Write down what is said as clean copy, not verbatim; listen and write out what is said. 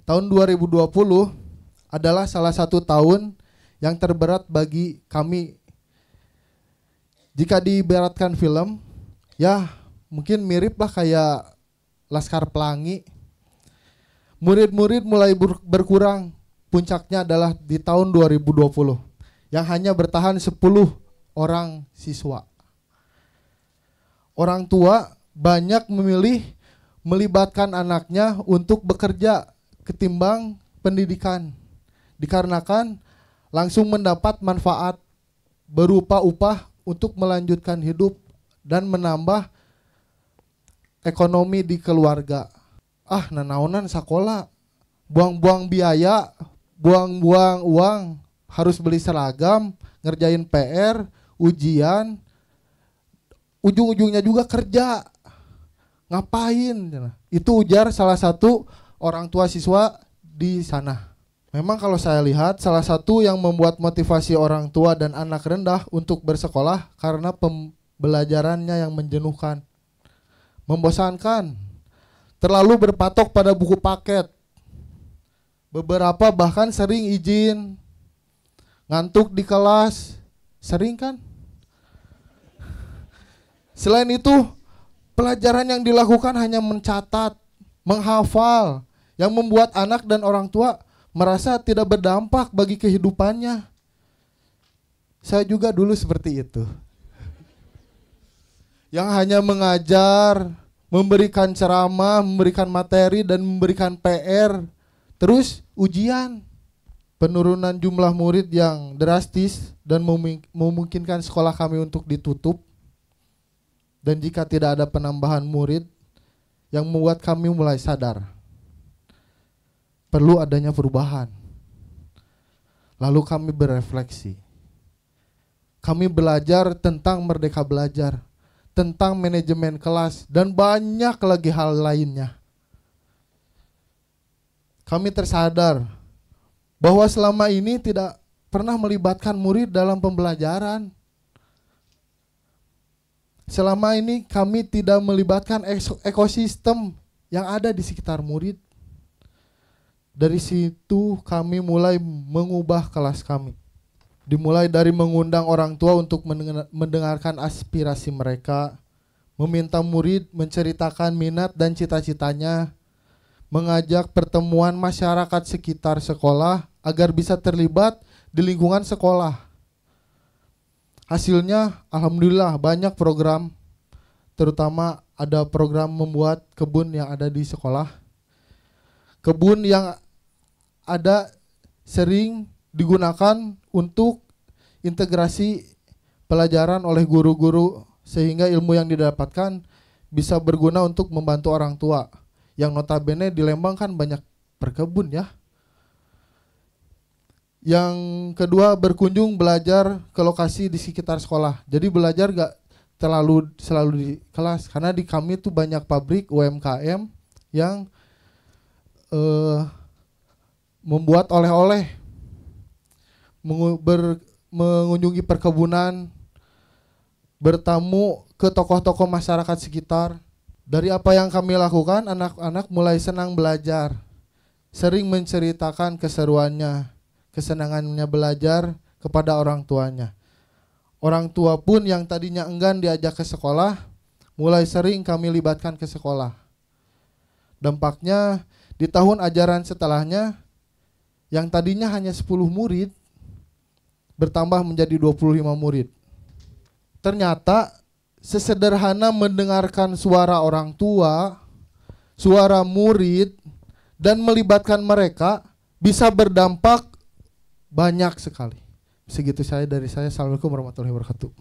Tahun 2020 adalah salah satu tahun yang terberat bagi kami. Jika diibaratkan film, ya mungkin mirip lah kayak Laskar Pelangi. Murid-murid mulai berkurang. Puncaknya adalah di tahun 2020 yang hanya bertahan 10 orang siswa. Orang tua banyak memilih melibatkan anaknya untuk bekerja ketimbang pendidikan, dikarenakan langsung mendapat manfaat berupa upah untuk melanjutkan hidup dan menambah ekonomi di keluarga. Nanaonan sekolah, buang-buang biaya, buang-buang uang, harus beli seragam, ngerjain PR, ujian, ujung-ujungnya juga kerja. Ngapain? Itu ujar salah satu orang tua siswa di sana. Memang kalau saya lihat salah satu yang membuat motivasi orang tua dan anak rendah untuk bersekolah karena pembelajarannya yang menjenuhkan, membosankan, terlalu berpatok pada buku paket. Beberapa bahkan sering izin, ngantuk di kelas, sering kan? Selain itu, pelajaran yang dilakukan hanya mencatat, menghafal, yang membuat anak dan orang tua merasa tidak berdampak bagi kehidupannya. Saya juga dulu seperti itu. Yang hanya mengajar, memberikan ceramah, memberikan materi, dan memberikan PR. Terus ujian. Penurunan jumlah murid yang drastis dan memungkinkan sekolah kami untuk ditutup. Dan jika tidak ada penambahan murid, yang membuat kami mulai sadar perlu adanya perubahan. Lalu kami berefleksi. Kami belajar tentang merdeka belajar, tentang manajemen kelas, dan banyak lagi hal lainnya. Kami tersadar bahwa selama ini tidak pernah melibatkan murid dalam pembelajaran. Selama ini kami tidak melibatkan ekosistem yang ada di sekitar murid. Dari situ kami mulai mengubah kelas kami. Dimulai dari mengundang orang tua untuk mendengarkan aspirasi mereka, meminta murid menceritakan minat dan cita-citanya, mengajak pertemuan masyarakat sekitar sekolah agar bisa terlibat di lingkungan sekolah. Hasilnya alhamdulillah banyak program, terutama ada program membuat kebun yang ada di sekolah. Kebun yang ada sering digunakan untuk integrasi pelajaran oleh guru-guru sehingga ilmu yang didapatkan bisa berguna untuk membantu orang tua. Yang notabene di Lembang kan banyak perkebun ya. Yang kedua, berkunjung belajar ke lokasi di sekitar sekolah. Jadi belajar gak selalu di kelas, karena di kami tuh banyak pabrik UMKM yang membuat oleh-oleh, mengunjungi perkebunan, bertamu ke tokoh-tokoh masyarakat sekitar. Dari apa yang kami lakukan, anak-anak mulai senang belajar, sering menceritakan keseruannya, kesenangannya belajar kepada orang tuanya. Orang tua pun yang tadinya enggan diajak ke sekolah, mulai sering kami libatkan ke sekolah. Dampaknya di tahun ajaran setelahnya, yang tadinya hanya 10 murid, bertambah menjadi 25 murid. Ternyata sesederhana mendengarkan suara orang tua, suara murid, dan melibatkan mereka bisa berdampak banyak sekali. Segitu saya dari saya. Assalamualaikum warahmatullahi wabarakatuh.